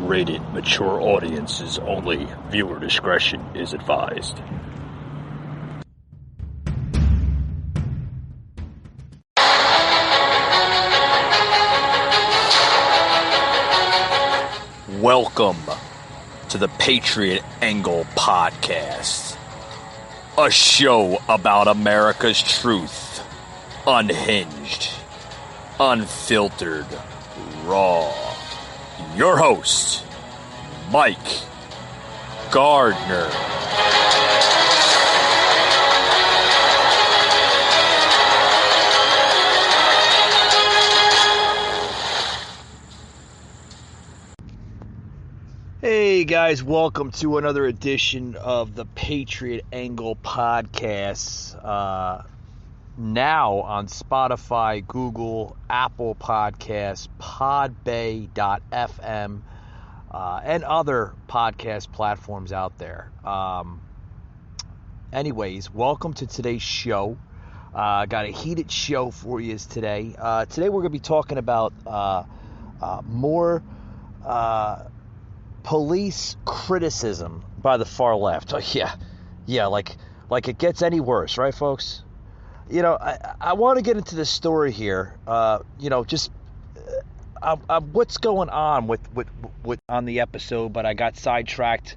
rated mature audiences only. Viewer discretion is advised. Welcome to the Patriot Angle Podcast, a show about America's truth, unhinged, unfiltered, raw. Your host, Mike Gardner. Hey guys, welcome to another edition of the Patriot Angle Podcast. Now on Spotify, Google, Apple Podcasts, Podbay.fm, and other podcast platforms out there. Anyways, welcome to today's show. Got a heated show for you today. Today we're going to be talking about more police criticism by the far left. Oh, yeah, like it gets any worse, right, folks? You know, I want to get into this story here. What's going on with on the episode, but I got sidetracked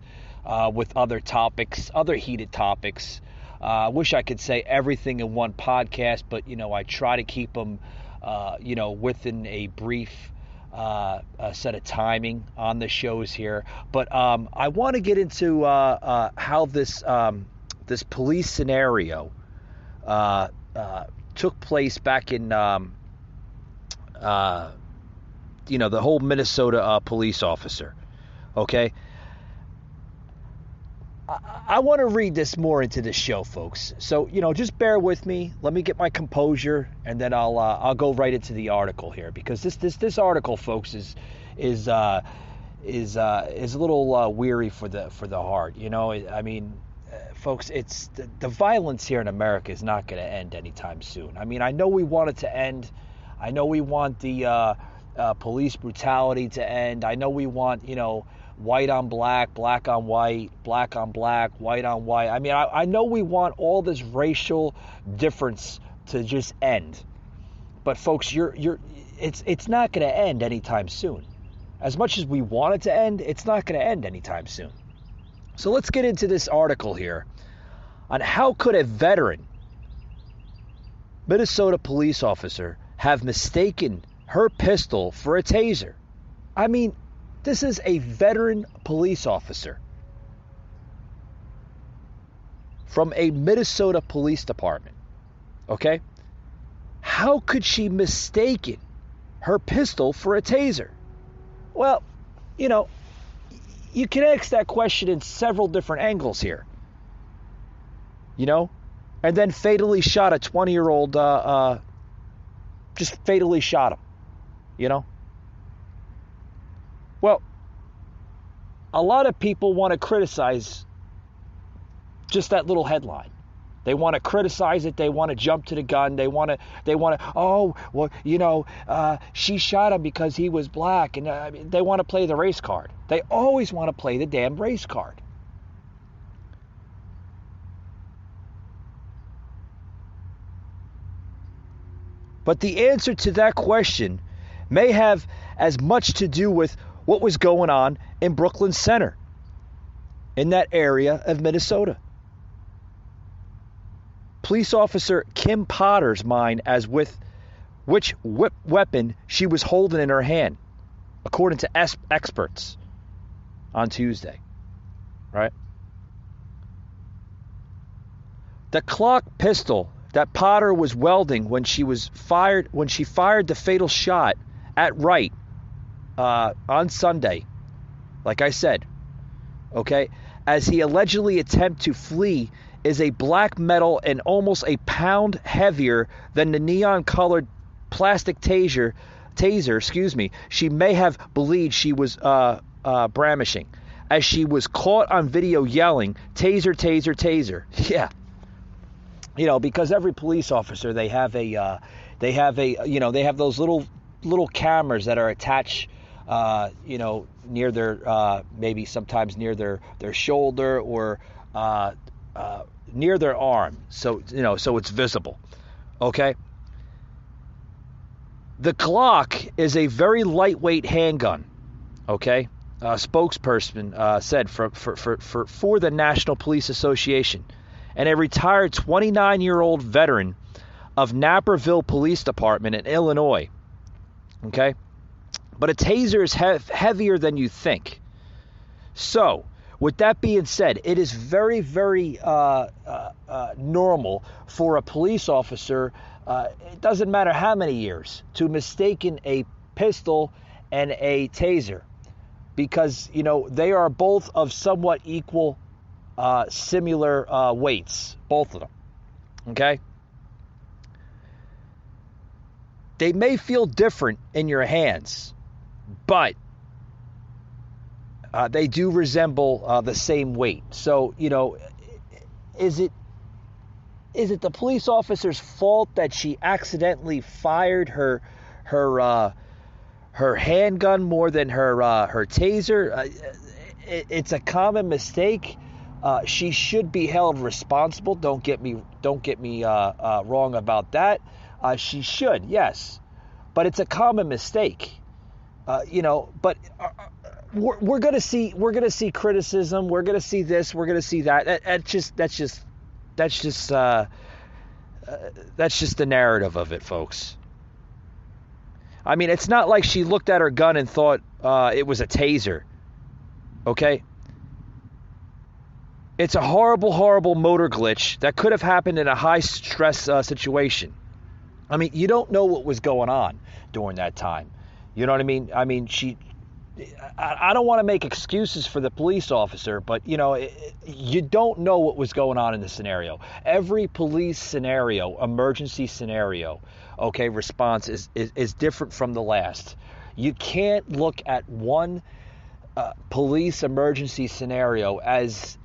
with other topics, other heated topics. I wish I could say everything in one podcast, but I try to keep them, within a brief set of timing on the shows here. But I want to get into how this police scenario took place back in the whole Minnesota police officer. Okay, I want to read this more into the show, folks. So just bear with me. Let me get my composure, and then I'll go right into the article here, because this article, folks, is a little weary for the heart. I mean, folks, it's the violence here in America is not going to end anytime soon. I mean, I know we want it to end. I know we want the police brutality to end. I know we want white on black, black on white, black on black, white on white. I mean, I know we want all this racial difference to just end. But folks, it's not going to end anytime soon. As much as we want it to end, it's not going to end anytime soon. So let's get into this article here on how could a veteran Minnesota police officer have mistaken her pistol for a taser. I mean, this is a veteran police officer from a Minnesota police department, okay? How could she mistaken her pistol for a taser? Well, you can ask that question in several different angles here, and then fatally shot a 20-year-old, just fatally shot him, Well, a lot of people want to criticize just that little headline. They want to criticize it. They want to jump to the gun. They want to, she shot him because he was black. And they want to play the race card. They always want to play the damn race card. But the answer to that question may have as much to do with what was going on in Brooklyn Center, in that area of Minnesota. Police officer Kim Potter's mind as with which weapon she was holding in her hand, according to experts on Tuesday, right? The clock pistol that Potter was wielding when she fired the fatal shot at Wright on Sunday, like I said, okay, as he allegedly attempted to flee, is a black metal and almost a pound heavier than the neon-colored plastic taser, she may have believed she was brandishing, as she was caught on video yelling, "Taser, taser, taser." Yeah. Because every police officer, they have those little cameras that are attached near their maybe sometimes near their shoulder or near their arm, so so it's visible. Okay. The Glock is a very lightweight handgun. Okay. A spokesperson said for the National Police Association, and a retired 29-year-old veteran of Naperville Police Department in Illinois. Okay? But a taser is heavier than you think. So, with that being said, it is very, very normal for a police officer, it doesn't matter how many years, to mistaken a pistol and a taser. Because, they are both of somewhat equal, similar weights, both of them. Okay? They may feel different in your hands, but they do resemble the same weight. So, is it the police officer's fault that she accidentally fired her handgun more than her taser? It's a common mistake. She should be held responsible. Don't get me wrong about that. She should, yes, but it's a common mistake. But we're gonna see criticism. We're gonna see this. We're gonna see that. That's just the narrative of it, folks. I mean, it's not like she looked at her gun and thought it was a taser. Okay? It's a horrible, horrible motor glitch that could have happened in a high-stress situation. I mean, you don't know what was going on during that time. You know what I mean? I mean, I don't want to make excuses for the police officer, but, you don't know what was going on in the scenario. Every police scenario, emergency scenario, okay, response is different from the last. You can't look at one police emergency scenario as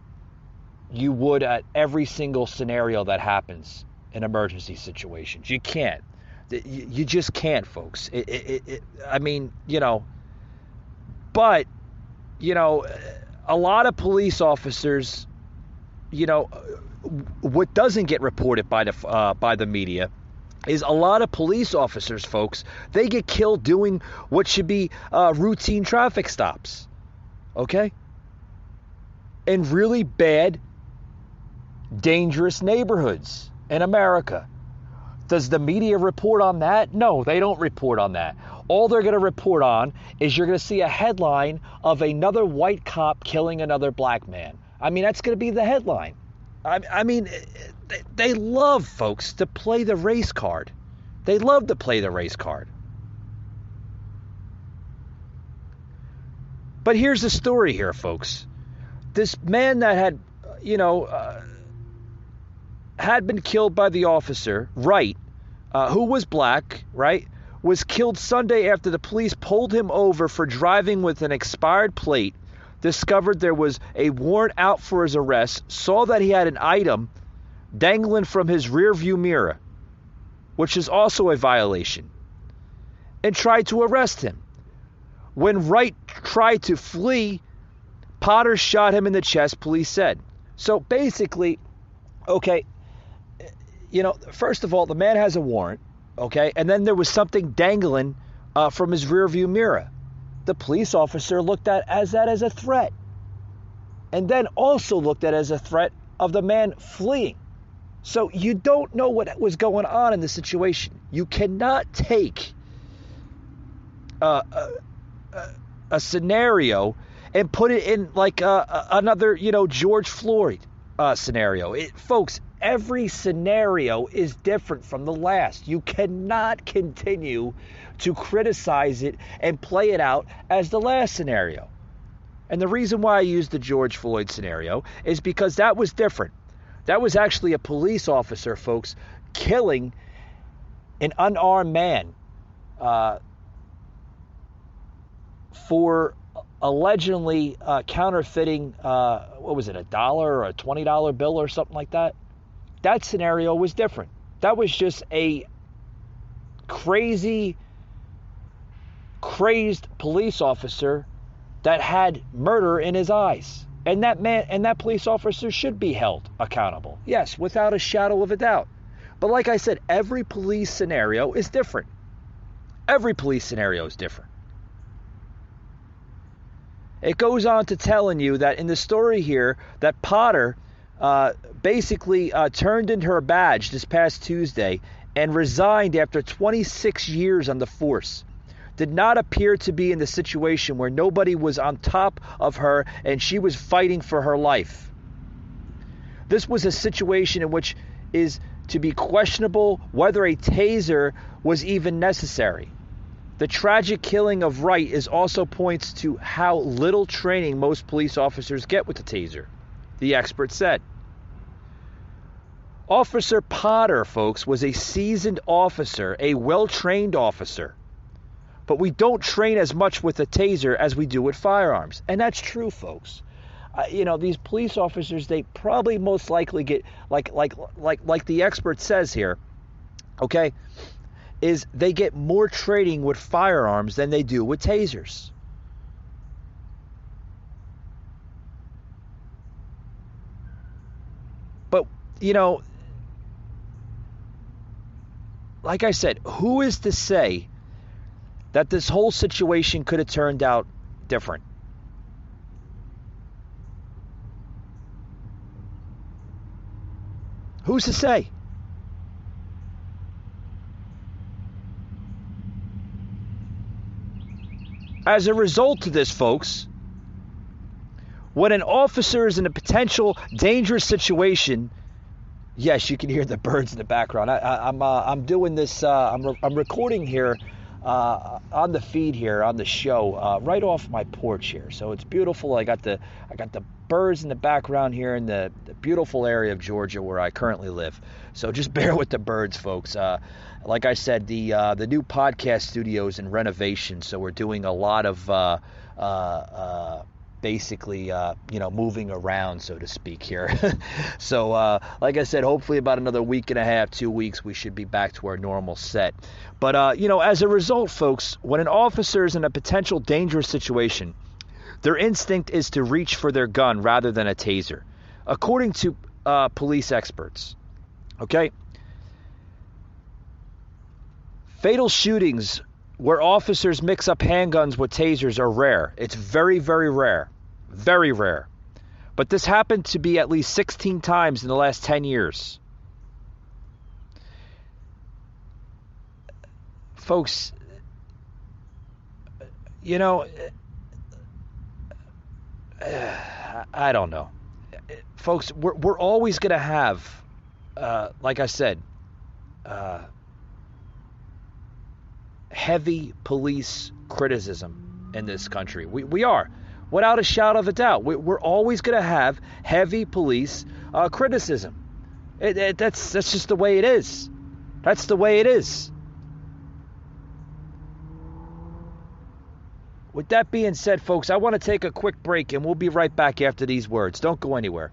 you would at every single scenario that happens in emergency situations. You can't. You just can't, folks. I mean, but, a lot of police officers, what doesn't get reported by the media is a lot of police officers, folks, they get killed doing what should be routine traffic stops. Okay? In really bad, dangerous neighborhoods in America. Does the media report on that? No, they don't report on that. All they're going to report on is you're going to see a headline of another white cop killing another black man. I mean, that's going to be the headline. I mean, they love, folks, to play the race card. They love to play the race card. But here's the story here, folks. This man that had, had been killed by the officer, Wright, who was black, right, was killed Sunday after the police pulled him over for driving with an expired plate, discovered there was a warrant out for his arrest, saw that he had an item dangling from his rearview mirror, which is also a violation, and tried to arrest him. When Wright tried to flee, Potter shot him in the chest, police said. So basically, okay, first of all, the man has a warrant, okay, and then there was something dangling from his rearview mirror. The police officer looked at that as a threat, and then also looked at it as a threat of the man fleeing. So you don't know what was going on in the situation. You cannot take a scenario and put it in like another, George Floyd scenario. Folks, every scenario is different from the last. You cannot continue to criticize it and play it out as the last scenario. And the reason why I used the George Floyd scenario is because that was different. That was actually a police officer, folks, killing an unarmed man for allegedly counterfeiting, what was it, $1 or a $20 bill or something like that. That scenario was different. That was just a crazy crazed police officer that had murder in his eyes. And that police officer should be held accountable. Yes, without a shadow of a doubt. But like I said, every police scenario is different. Every police scenario is different. It goes on to telling you that in the story here, that Potter basically turned in her badge this past Tuesday and resigned after 26 years on the force. Did not appear to be in the situation where nobody was on top of her and she was fighting for her life. This was a situation in which is to be questionable whether a taser was even necessary. The tragic killing of Wright also points to how little training most police officers get with the taser, the expert said. Officer Potter, folks, was a seasoned officer, a well-trained officer. But we don't train as much with a taser as we do with firearms. And that's true, folks. These police officers, they probably most likely get, like the expert says here, okay, is they get more training with firearms than they do with tasers. But, like I said, who is to say that this whole situation could have turned out different? Who's to say? As a result of this, folks, when an officer is in a potential dangerous situation, yes, you can hear the birds in the background. I'm doing this. I'm recording here on the feed here on the show right off my porch here, so it's beautiful. I got the birds in the background here in the beautiful area of Georgia where I currently live. So just bear with the birds, folks. Like I said, the new podcast studio is in renovation, so we're doing a lot of basically moving around, so to speak, here. So like I said, hopefully about another week and a half, 2 weeks, we should be back to our normal set. But as a result, folks, when an officer is in a potential dangerous situation, their instinct is to reach for their gun rather than a taser, according to police experts. Okay? Fatal shootings where officers mix up handguns with tasers are rare. It's very, very rare. Very rare. But this happened to be at least 16 times in the last 10 years. Folks, I don't know. Folks, we're always going to have, like I said, heavy police criticism in this country. We are, without a shadow of a doubt. We're always going to have heavy police criticism. That's just the way it is. That's the way it is. With that being said, folks, I want to take a quick break, and we'll be right back after these words. Don't go anywhere.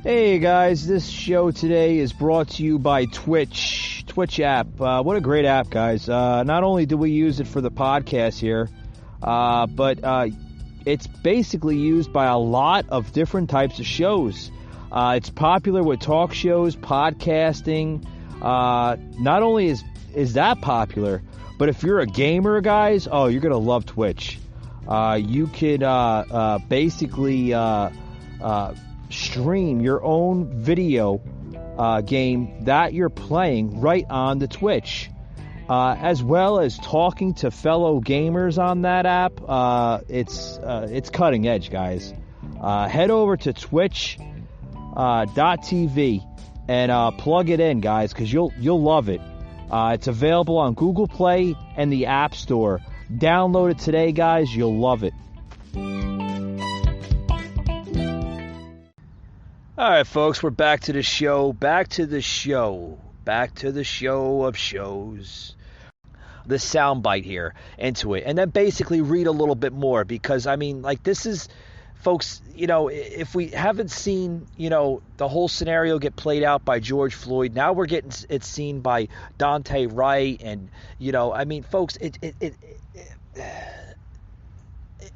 Hey guys, this show today is brought to you by Twitch app. What a great app, guys. Not only do we use it for the podcast here, but it's basically used by a lot of different types of shows. It's popular with talk shows, podcasting. Not only is that popular, but if you're a gamer, guys, you're going to love Twitch. You could basically stream your own video game that you're playing right on the Twitch, as well as talking to fellow gamers on that app. It's cutting edge, guys. Head over to Twitch.tv and plug it in, guys, because you'll love it. It's available on Google Play and the App Store. Download it today, guys. You'll love it. All right, folks, we're back to the show. Back to the show of shows. The soundbite here into it, and then basically read a little bit more, because I mean, like, this is, folks, if we haven't seen, the whole scenario get played out by George Floyd, now we're getting it seen by Dante Wright, and folks,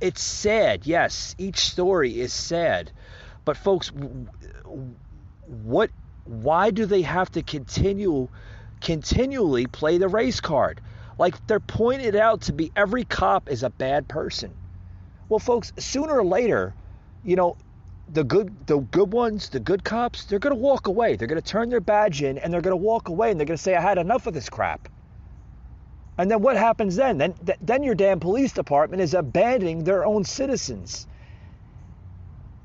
it's sad. Yes, each story is sad, but folks, why do they have to continually play the race card? Like, they're pointed out to be every cop is a bad person. Well, folks, sooner or later, the good ones, the good cops, they're going to walk away. They're going to turn their badge in, and they're going to walk away, and they're going to say, I had enough of this crap. And then what happens then? Then your damn police department is abandoning their own citizens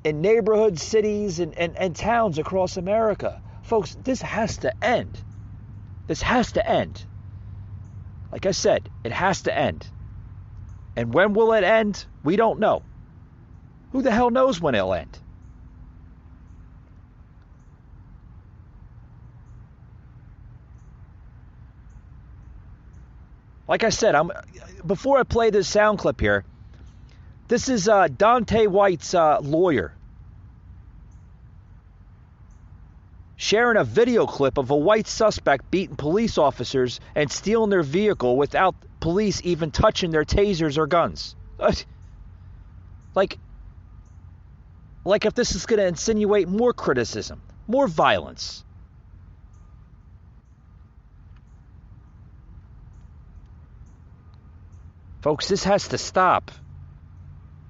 in neighborhoods, cities, and towns across America. Folks, this has to end. This has to end. Like I said, it has to end. And when will it end? We don't know. Who the hell knows when it'll end? Like I said, before I play this sound clip here, this is Dante White's lawyer sharing a video clip of a white suspect beating police officers and stealing their vehicle without police even touching their tasers or guns. Like if this is going to insinuate more criticism, more violence. Folks, this has to stop.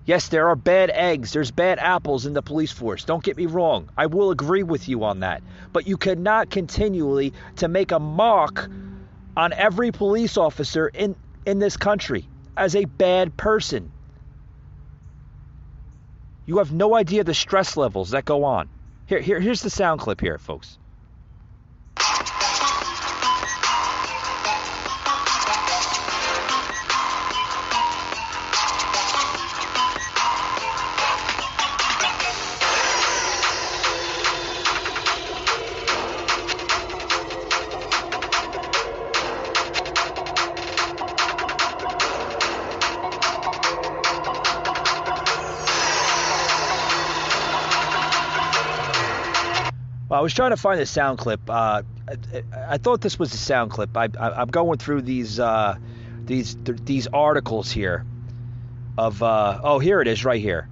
Yes, there are bad eggs, there's bad apples in the police force. Don't get me wrong. I will agree with you on that. But you cannot continually to make a mark on every police officer in this country as a bad person. You have no idea the stress levels that go on. Here's the sound clip here, folks. Well, I was trying to find a sound clip. I thought this was a sound clip. I'm going through these articles here of here it is right here.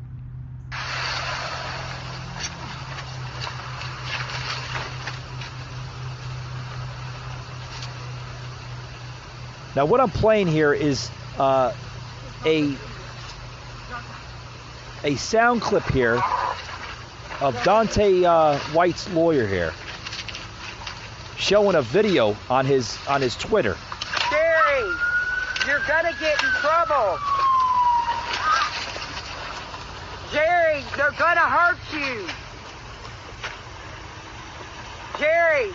Now what I'm playing here is a sound clip here of Dante White's lawyer here, showing a video on his Twitter. Jerry, you're gonna get in trouble. Jerry, they're gonna hurt you. Jerry.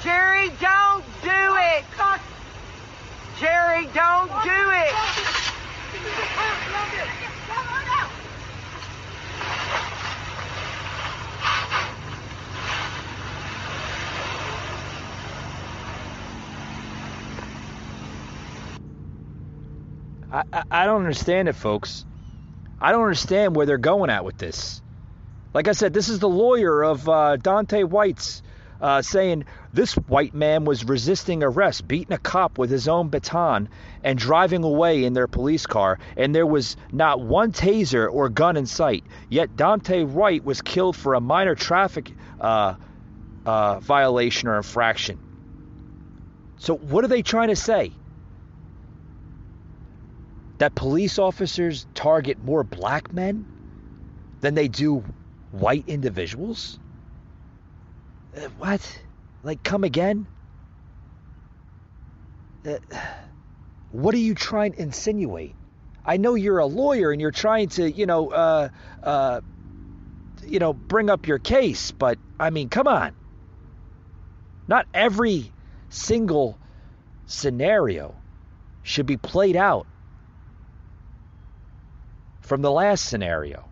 Jerry, don't do it. Jerry, don't do it. I don't understand it, folks. I don't understand where they're going at with this. Like I said, this is the lawyer of Dante White's saying this white man was resisting arrest, beating a cop with his own baton, and driving away in their police car, and there was not one taser or gun in sight. Yet Dante White was killed for a minor traffic violation or infraction. So what are they trying to say? That police officers target more black men than they do white individuals? What? Like, come again? What are you trying to insinuate? I know you're a lawyer and you're trying to, bring up your case, but I mean, come on. Not every single scenario should be played out from the last scenario.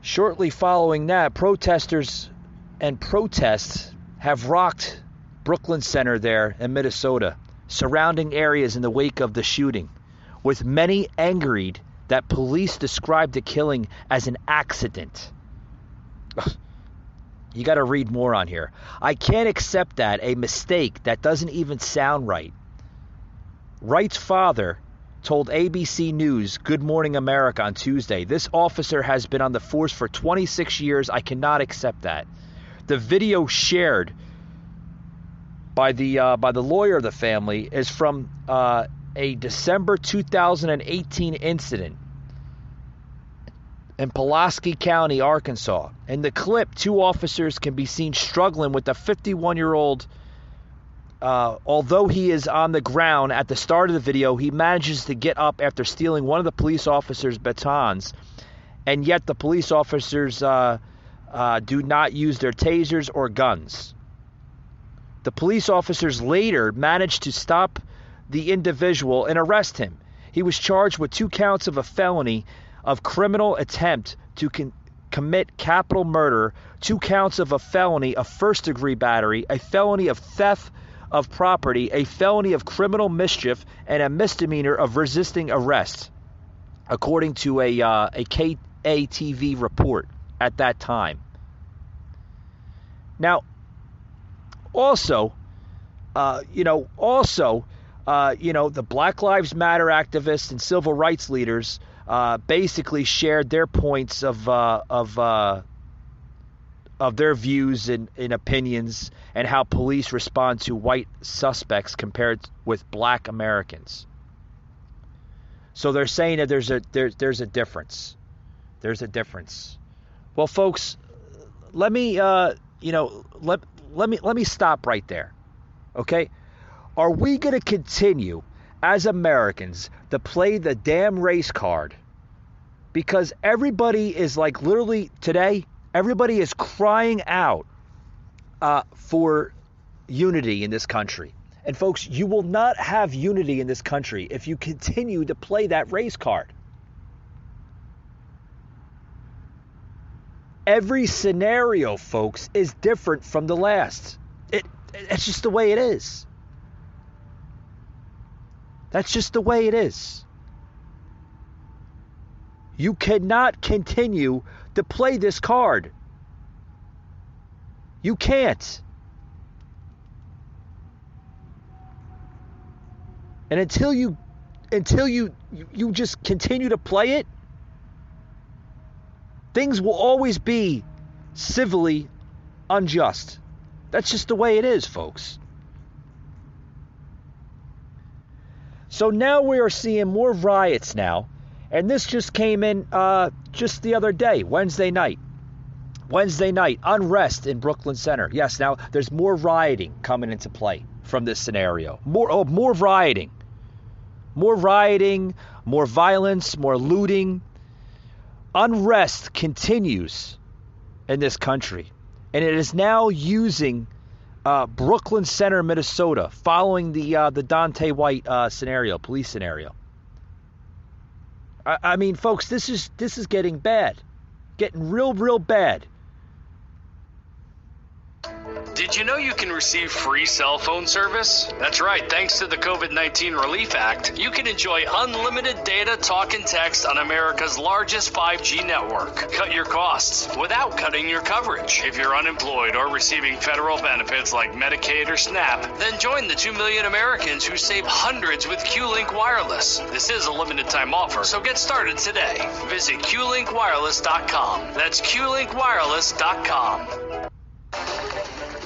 Shortly following that, protesters and protests have rocked Brooklyn Center there in Minnesota, surrounding areas in the wake of the shooting, with many angered that police described the killing as an accident. You got to read more on here. I can't accept that, a mistake that doesn't even sound right. Wright's father told ABC News Good Morning America on Tuesday, this officer has been on the force for 26 years. I cannot accept that. The video shared by the lawyer of the family is from a December 2018 incident in Pulaski County, Arkansas. In the clip, two officers can be seen struggling with a 51-year-old. Although he is on the ground at the start of the video, he manages to get up after stealing one of the police officers' batons, and yet the police officers do not use their tasers or guns. The police officers later managed to stop the individual and arrest him. He was charged with 2 counts of a felony of criminal attempt to commit capital murder, 2 counts of a felony of first-degree battery, a felony of theft of property, a felony of criminal mischief, and a misdemeanor of resisting arrest, according to a KATV report at that time. Now, also, the Black Lives Matter activists and civil rights leaders basically shared their points of their views and opinions and how police respond to white suspects compared with black Americans. So they're saying that there's a difference. There's a difference. Well, folks, let me let me stop right there. Okay? Are we going to continue as Americans to play the damn race card? Because everybody is like literally today, everybody is crying out for unity in this country. And folks, you will not have unity in this country if you continue to play that race card. Every scenario, folks, is different from the last. It's just the way it is. That's just the way it is. You cannot continue to play this card. You can't. And until you just continue to play it, things will always be civilly unjust. That's just the way it is, folks. So now we are seeing more riots now. And this just came in just the other day, Wednesday night. Wednesday night, unrest in Brooklyn Center. Yes, now there's more rioting coming into play from this scenario. More rioting. More rioting, more violence, more looting. Unrest continues in this country. And it is now using Brooklyn Center, Minnesota, following the Daunte White scenario, police scenario. I mean, folks, this is getting bad. Getting real bad. Did you know you can receive free cell phone service? That's right, thanks to the COVID-19 Relief Act, you can enjoy unlimited data, talk, and text on America's largest 5G network. Cut your costs without cutting your coverage. If you're unemployed or receiving federal benefits like Medicaid or SNAP, then join the 2 million Americans who save hundreds with Q-Link Wireless. This is a limited time offer, so get started today. Visit QLinkWireless.com. That's QLinkWireless.com.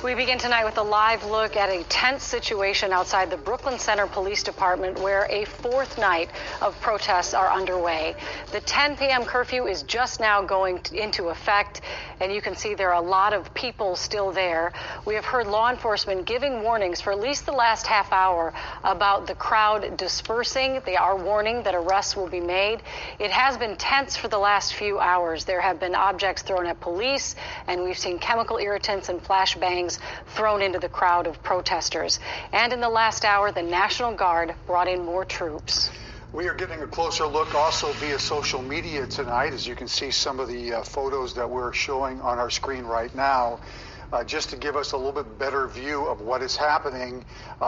We begin tonight with a live look at a tense situation outside the Brooklyn Center Police Department where a 4th night of protests are underway. The 10 p.m. curfew is just now going into effect, and you can see there are a lot of people still there. We have heard law enforcement giving warnings for at least the last half hour about the crowd dispersing. They are warning that arrests will be made. It has been tense for the last few hours. There have been objects thrown at police, and we've seen chemical irritants and flashbangs thrown into the crowd of protesters. And in the last hour, the National Guard brought in more troops. We are getting a closer look also via social media tonight, as you can see some of the photos that we're showing on our screen right now, just to give us a little bit better view of what is happening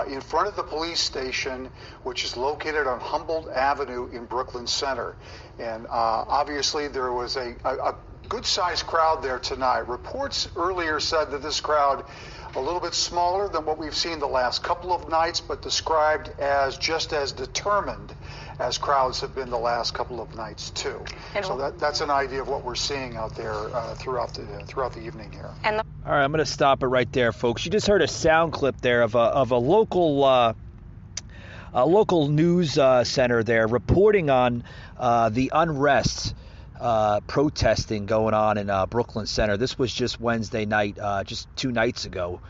in front of the police station, which is located on Humboldt Avenue in Brooklyn Center. And obviously there was a good-sized crowd there tonight. Reports earlier said that this crowd a little bit smaller than what we've seen the last couple of nights, but described as just as determined as crowds have been the last couple of nights too. And so that's an idea of what we're seeing out there throughout the evening here. All right, I'm going to stop it right there, folks. You just heard a sound clip there of a local news center there reporting on the unrest protesting going on in Brooklyn Center. This was just Wednesday night, just 2 nights ago.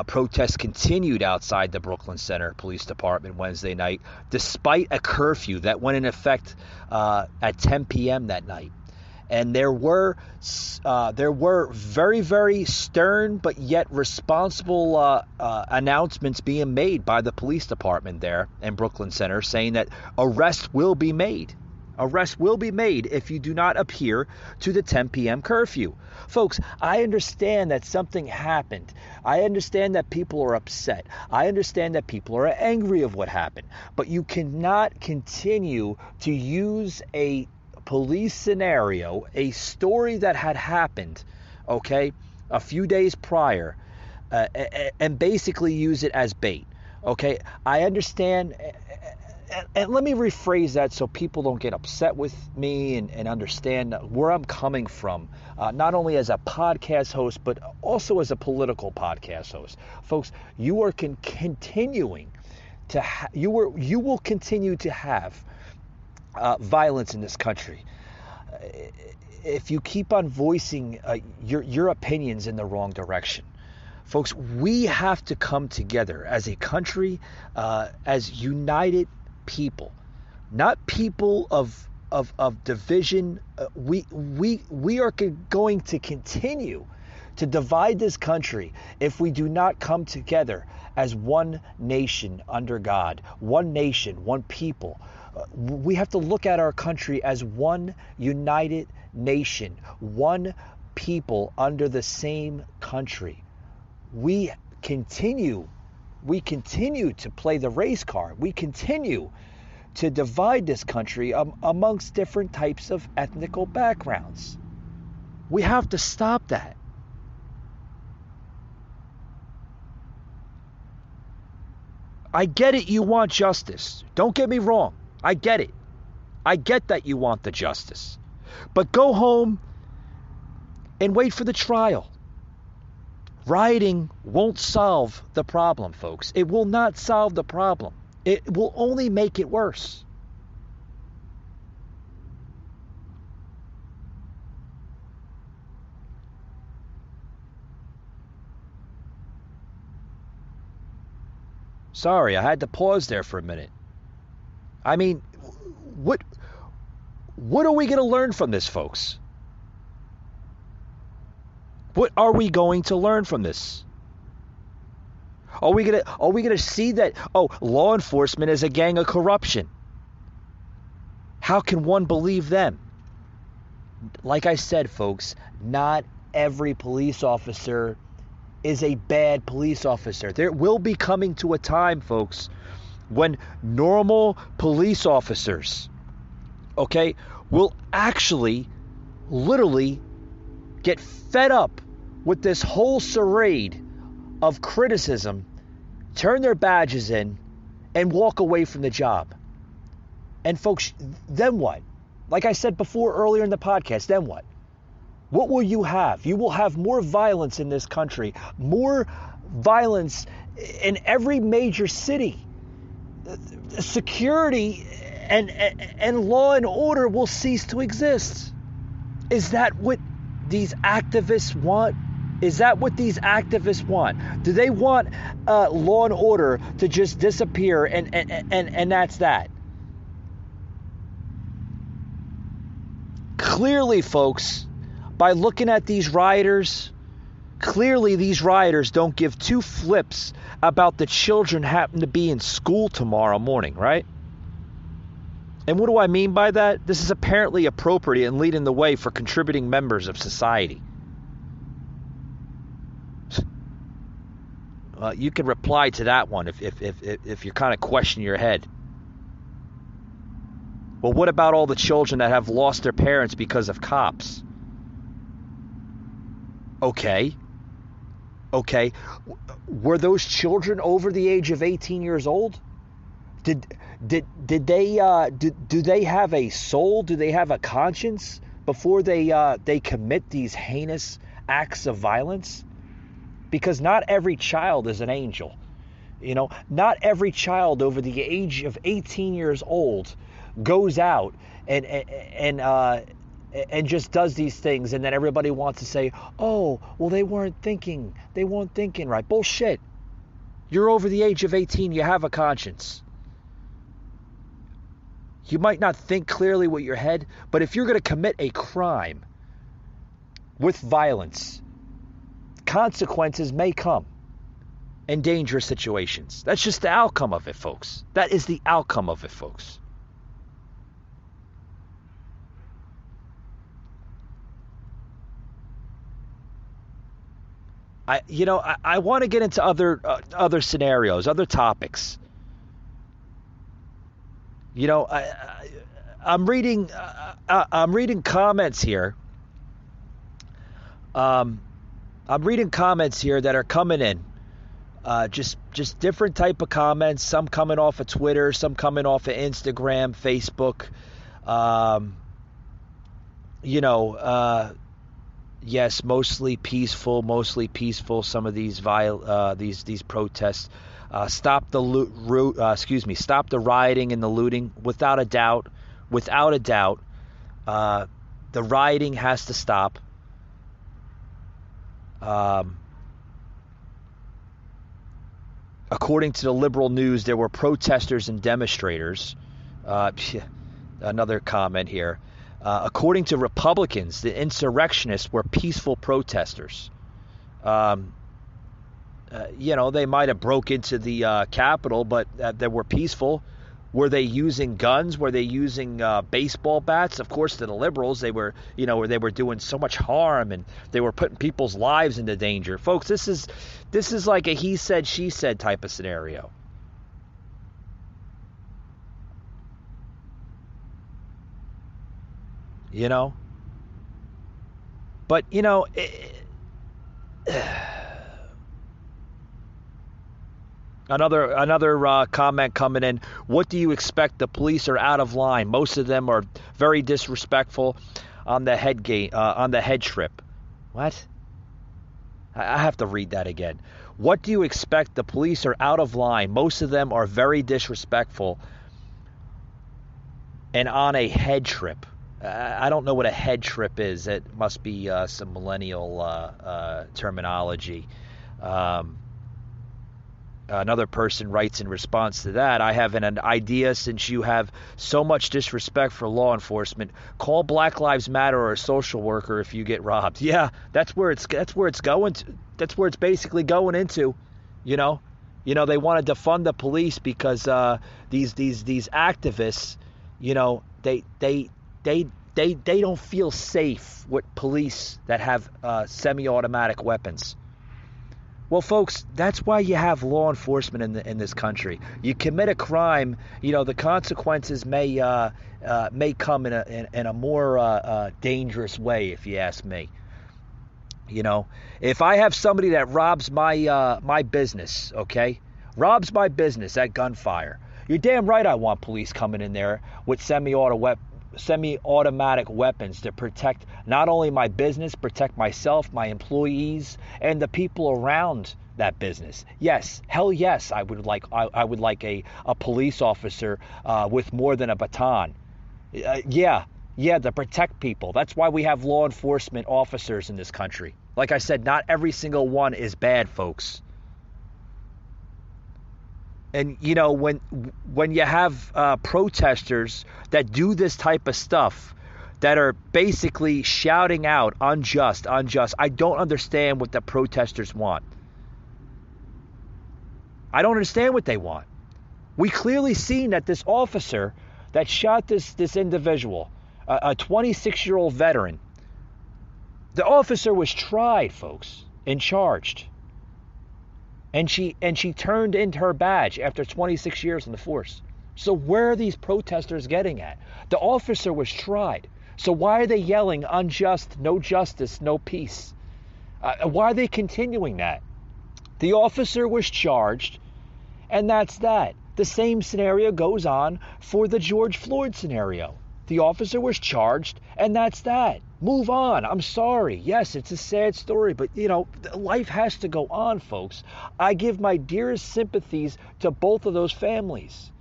Protests continued outside the Brooklyn Center Police Department Wednesday night, despite a curfew that went in effect at 10 p.m. that night. And there were very, very stern but yet responsible announcements being made by the police department there in Brooklyn Center, saying that arrests will be made. Arrests will be made if you do not adhere to the 10 p.m. curfew. Folks, I understand that something happened. I understand that people are upset. I understand that people are angry of what happened. But you cannot continue to use a police scenario, a story that had happened, okay, a few days prior, and basically use it as bait. Okay, I understand. And let me rephrase that so people don't get upset with me and understand where I'm coming from, not only as a podcast host, but also as a political podcast host. Folks, you are continuing to you will continue to have violence in this country if you keep on voicing your opinions in the wrong direction. Folks, we have to come together as a country, as united people, not people of division. We are going to continue to divide this country if we do not come together as one nation under God, one nation, one people. We have to look at our country as one united nation, one people under the same country. We continue to play the race card. We continue to divide this country amongst different types of ethnical backgrounds. We have to stop that. I get it, you want justice. Don't get me wrong. I get it. I get that you want the justice. But go home and wait for the trial. Rioting won't solve the problem, folks. It will not solve the problem. It will only make it worse. Sorry, I had to pause there for a minute. I mean, what are we going to learn from this, folks? What are we going to learn from this? Are we gonna see that, law enforcement is a gang of corruption? How can one believe them? Like I said, folks, not every police officer is a bad police officer. There will be coming to a time, folks, when normal police officers, will actually, literally get fed up with this whole charade of criticism, turn their badges in, and walk away from the job. And folks, then what? Like I said before earlier in the podcast, then what? What will you have? You will have more violence in this country, more violence in every major city. Security and law and order will cease to exist. Is that what these activists want? Is that what these activists want? Do they want law and order to just disappear and that's that? Clearly, folks, by looking at these rioters, clearly these rioters don't give two flips about the children happen to be in school tomorrow morning, right? And what do I mean by that? This is apparently appropriate and leading the way for contributing members of society. You can reply to that one if you're kind of questioning your head. Well, what about all the children that have lost their parents because of cops? Okay. Were those children over the age of 18 years old? Do they have a soul? Do they have a conscience before they commit these heinous acts of violence? Because not every child is an angel. Not every child over the age of 18 years old goes out and just does these things, and then everybody wants to say, oh, well, they weren't thinking right. Bullshit. You're over the age of 18, you have a conscience. You might not think clearly with your head, but if you're going to commit a crime with violence, consequences may come in dangerous situations. That's just the outcome of it, folks. That is the outcome of it, folks. I want to get into other scenarios, other topics. I'm reading comments here. I'm reading comments here that are coming in. Just different type of comments. Some coming off of Twitter, some coming off of Instagram, Facebook. Yes, mostly peaceful. Some of these these protests. Stop the rioting and the looting. Without a doubt, the rioting has to stop. According to the liberal news, there were protesters and demonstrators. Another comment here. According to Republicans, the insurrectionists were peaceful protesters. They might have broke into the Capitol, but they were peaceful. Were they using guns? Were they using baseball bats? Of course, to the liberals, they were doing so much harm, and they were putting people's lives into danger. Folks, this is like a he said, she said type of scenario. But another comment coming in. What do you expect? The police are out of line. Most of them are very disrespectful on the head trip. What? I have to read that again. What do you expect? The police are out of line. Most of them are very disrespectful and on a head trip. I don't know what a head trip is. It must be some millennial terminology. Another person writes in response to that, I have an idea. Since you have so much disrespect for law enforcement, call Black Lives Matter or a social worker if you get robbed. Yeah, that's where it's going to. That's where it's basically going into. They want to defund the police because these activists, they don't feel safe with police that have semi-automatic weapons. Well, folks, that's why you have law enforcement in this country. You commit a crime, the consequences may come in a more dangerous way, if you ask me. If I have somebody that robs my business, robs my business at gunfire, you're damn right I want police coming in there with semi-automatic weapons to protect not only my business, protect myself, my employees, and the people around that business. Yes, hell yes, I would like a police officer with more than a baton. Yeah, to protect people. That's why we have law enforcement officers in this country. Like I said, not every single one is bad, folks. And, when you have protesters that do this type of stuff, that are basically shouting out unjust, I don't understand what the protesters want. I don't understand what they want. We clearly seen that this officer that shot this individual, a 26-year-old veteran. The officer was tried, folks, and charged. And she turned in her badge after 26 years in the force. So where are these protesters getting at? The officer was tried. So why are they yelling unjust, no justice, no peace? Why are they continuing that? The officer was charged, and that's that. The same scenario goes on for the George Floyd scenario. The officer was charged, and that's that. Move on. I'm sorry. Yes, it's a sad story, but, life has to go on, folks. I give my dearest sympathies to both of those families.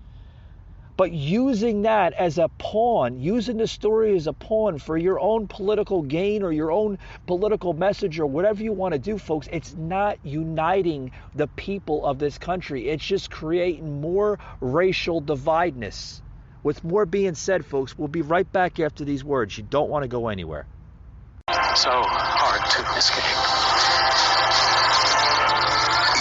But using that as a pawn, using the story as a pawn for your own political gain or your own political message or whatever you want to do, folks, it's not uniting the people of this country. It's just creating more racial divideness. With more being said, folks, we'll be right back after these words. You don't want to go anywhere. So hard to escape.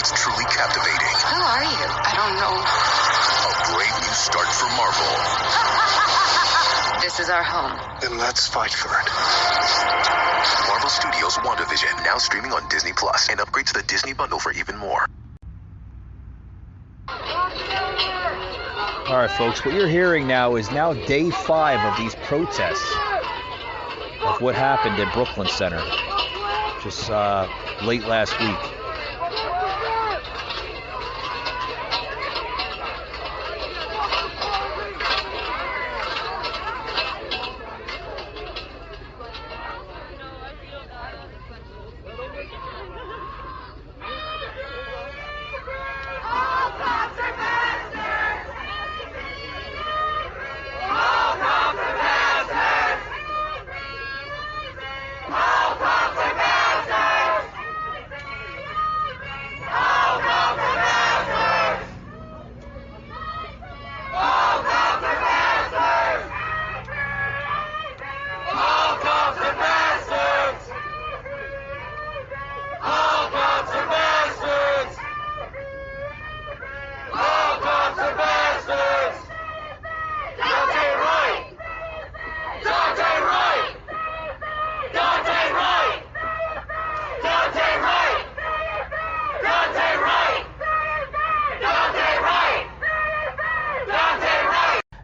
It's truly captivating. Who are you? I don't know. A brave new start for Marvel. This is our home. Then let's fight for it. Marvel Studios' WandaVision, now streaming on Disney Plus, and upgrade to the Disney Bundle for even more. All right, folks, what you're hearing now is now day 5 of these protests of what happened at Brooklyn Center just late last week.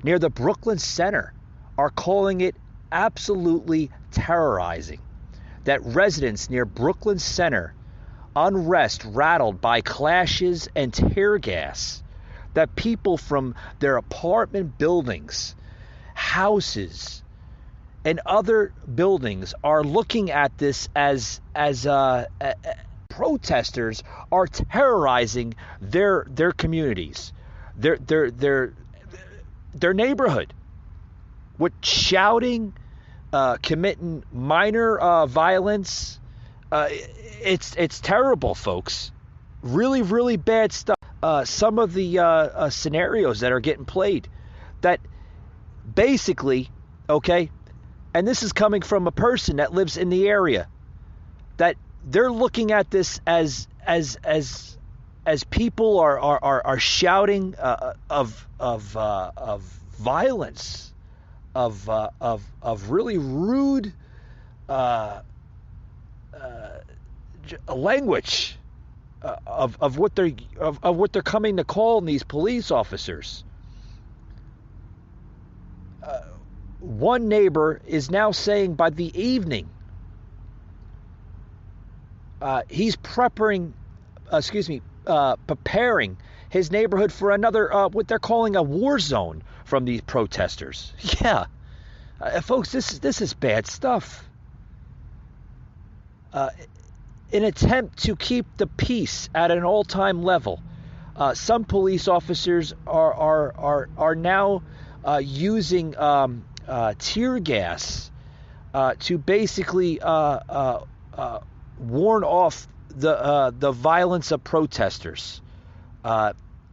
Near the Brooklyn Center are calling it absolutely terrorizing. That residents near Brooklyn Center, unrest rattled by clashes and tear gas, that people from their apartment buildings, houses, and other buildings are looking at this as protesters are terrorizing their communities, their neighborhood, with shouting, committing minor violence. It's terrible, folks. Really, really bad stuff. Some of the scenarios that are getting played, that basically, okay, and this is coming from a person that lives in the area, that they're looking at this as people are shouting of violence, of really rude language, of what they're coming to call these police officers. One neighbor is now saying by the evening he's preparing his neighborhood for another, what they're calling a war zone from these protesters. Yeah. Folks, this is bad stuff. An attempt to keep the peace at an all-time level. Some police officers are now using tear gas to basically warn off the violence of protesters.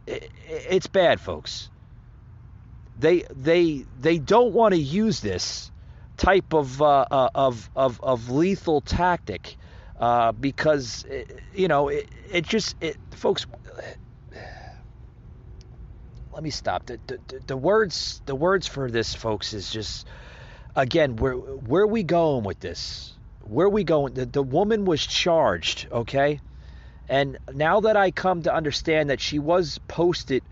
It's bad, folks. They don't want to use this type of lethal tactic because folks. let me stop. The words for this, folks, is just, again, where are we going with this? Where are we going? The woman was charged, okay? And now that I come to understand that she was posted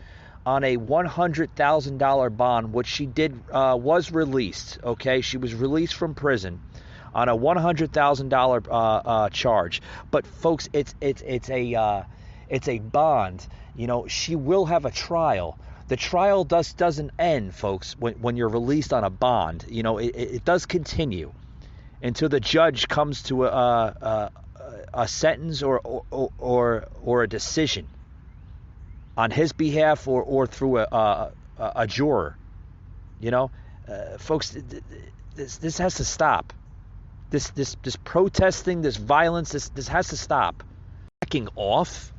on a $100,000 bond, which she did, was released, okay? She was released from prison on a $100,000 charge. But folks, it's a bond. You know, she will have a trial. The trial doesn't end, folks, when you're released on a bond. You know, it does continue until the judge comes to a sentence or a decision on his behalf or through a juror. You know, folks, this has to stop. This protesting, this violence, this has to stop. Backing off,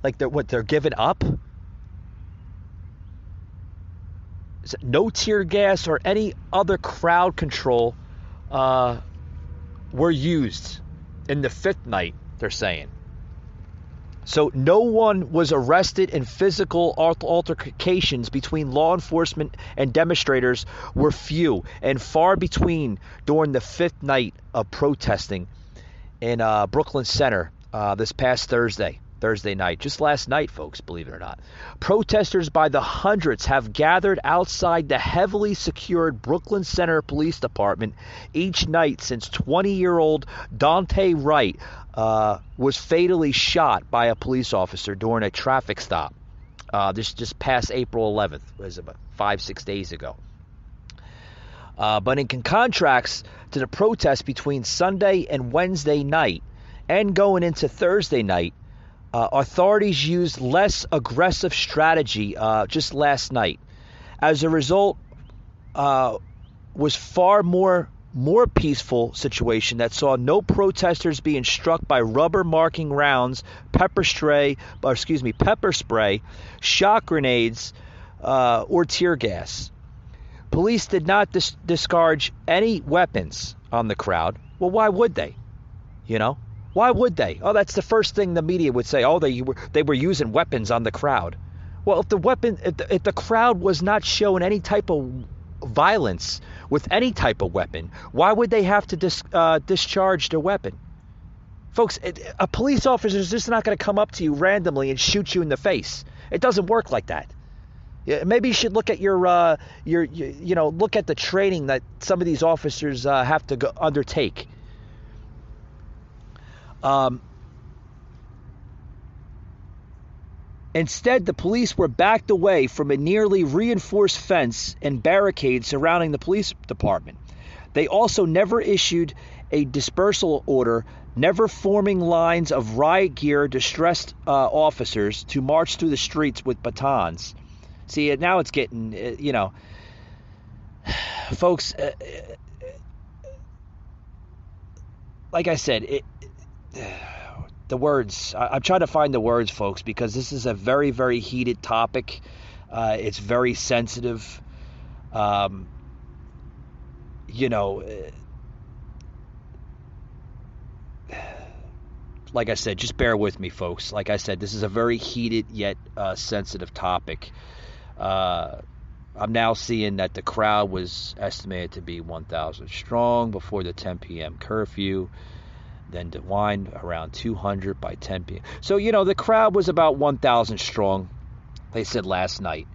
like they're giving up. No tear gas or any other crowd control were used in the fifth night, they're saying. So no one was arrested, and physical altercations between law enforcement and demonstrators were few and far between during the fifth night of protesting in Brooklyn Center this past Thursday night. Just last night, folks, believe it or not. Protesters by the hundreds have gathered outside the heavily secured Brooklyn Center Police Department each night since 20-year-old Dante Wright was fatally shot by a police officer during a traffic stop. This just past April 11th, was about 5-6 days ago. But in contrast to the protests between Sunday and Wednesday night and going into Thursday night, authorities used less aggressive strategy just last night. As a result, was far more peaceful situation that saw no protesters being struck by rubber marking rounds, pepper spray, shot grenades, or tear gas. Police did not discards any weapons on the crowd. Well, why would they? You know? Why would they? Oh, that's the first thing the media would say. Oh, they were using weapons on the crowd. Well, if the crowd was not showing any type of violence with any type of weapon, why would they have to discharge their weapon? Folks, a police officer is just not going to come up to you randomly and shoot you in the face. It doesn't work like that. Maybe you should look at look at the training that some of these officers have to undertake. Instead, the police were backed away from a nearly reinforced fence and barricades surrounding the police department. They also never issued a dispersal order, never forming lines of riot gear distressed officers to march through the streets with batons. See, now it's getting, folks, like I said, the words, I'm trying to find the words, folks, because this is a very, very heated topic. It's very sensitive. Like I said, just bear with me, folks. Like I said, this is a very heated yet sensitive topic. I'm now seeing that the crowd was estimated to be 1,000 strong before the 10 p.m. curfew. Then declined around 200 by 10 p.m. So, the crowd was about 1,000 strong, they said last night.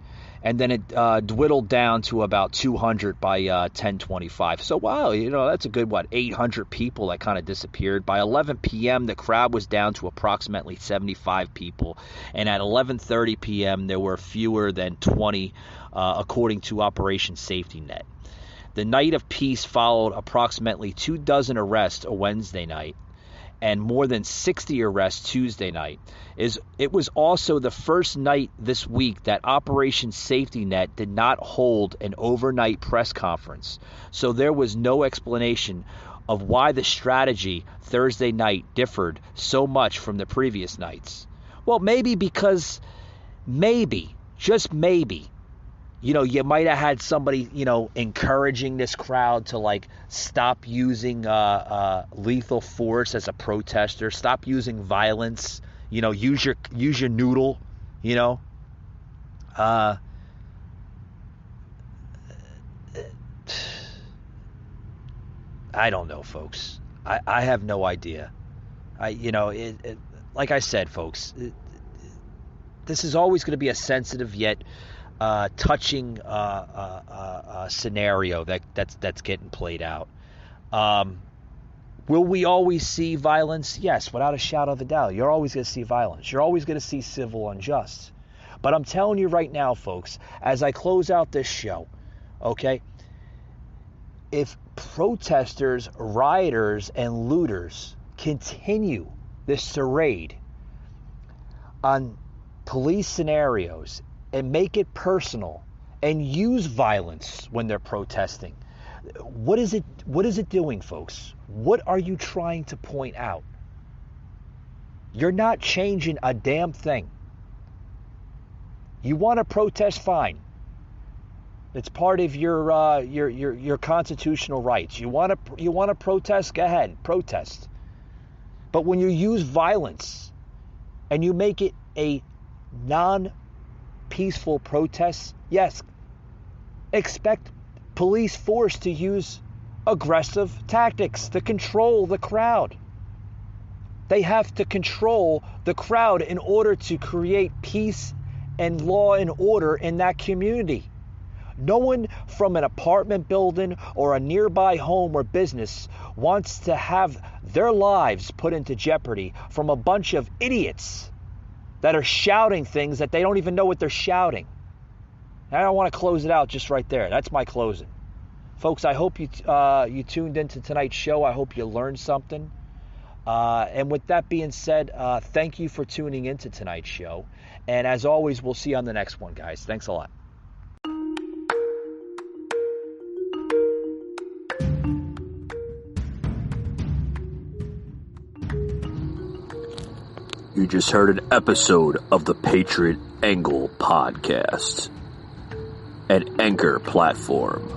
And then it dwindled down to about 200 by 10:25. So, wow, that's a good, 800 people that kind of disappeared. By 11 p.m., the crowd was down to approximately 75 people. And at 11:30 p.m., there were fewer than 20, according to Operation Safety Net. The night of peace followed approximately 24 arrests a Wednesday night and more than 60 arrests Tuesday night. It was also the first night this week that Operation Safety Net did not hold an overnight press conference. So there was no explanation of why the strategy Thursday night differed so much from the previous nights. Well, maybe because, just maybe, you might have had somebody, encouraging this crowd to stop using lethal force as a protester, stop using violence, use your noodle, I don't know, folks. I have no idea. Like I said, folks, this is always going to be a sensitive yet touching scenario that's getting played out. Will we always see violence? Yes, without a shadow of a doubt. You're always going to see violence. You're always going to see civil unrest. But I'm telling you right now, folks, as I close out this show, okay, if protesters, rioters, and looters continue this charade on police scenarios and make it personal and use violence when they're protesting, what is it doing, folks? What are you trying to point out? You're not changing a damn thing. You want to protest, fine. It's part of your constitutional rights. You want to protest, go ahead, protest. But when you use violence and you make it a non-peaceful protest, yes, expect police force to use aggressive tactics to control the crowd. They have to control the crowd in order to create peace and law and order in that community. No one from an apartment building or a nearby home or business wants to have their lives put into jeopardy from a bunch of idiots that are shouting things that they don't even know what they're shouting. And I don't want to close it out just right there. That's my closing. Folks, I hope you tuned into tonight's show. I hope you learned something. And with that being said, thank you for tuning into tonight's show. And as always, we'll see you on the next one, guys. Thanks a lot. You just heard an episode of the Patriot Angle podcast, an Anchor platform.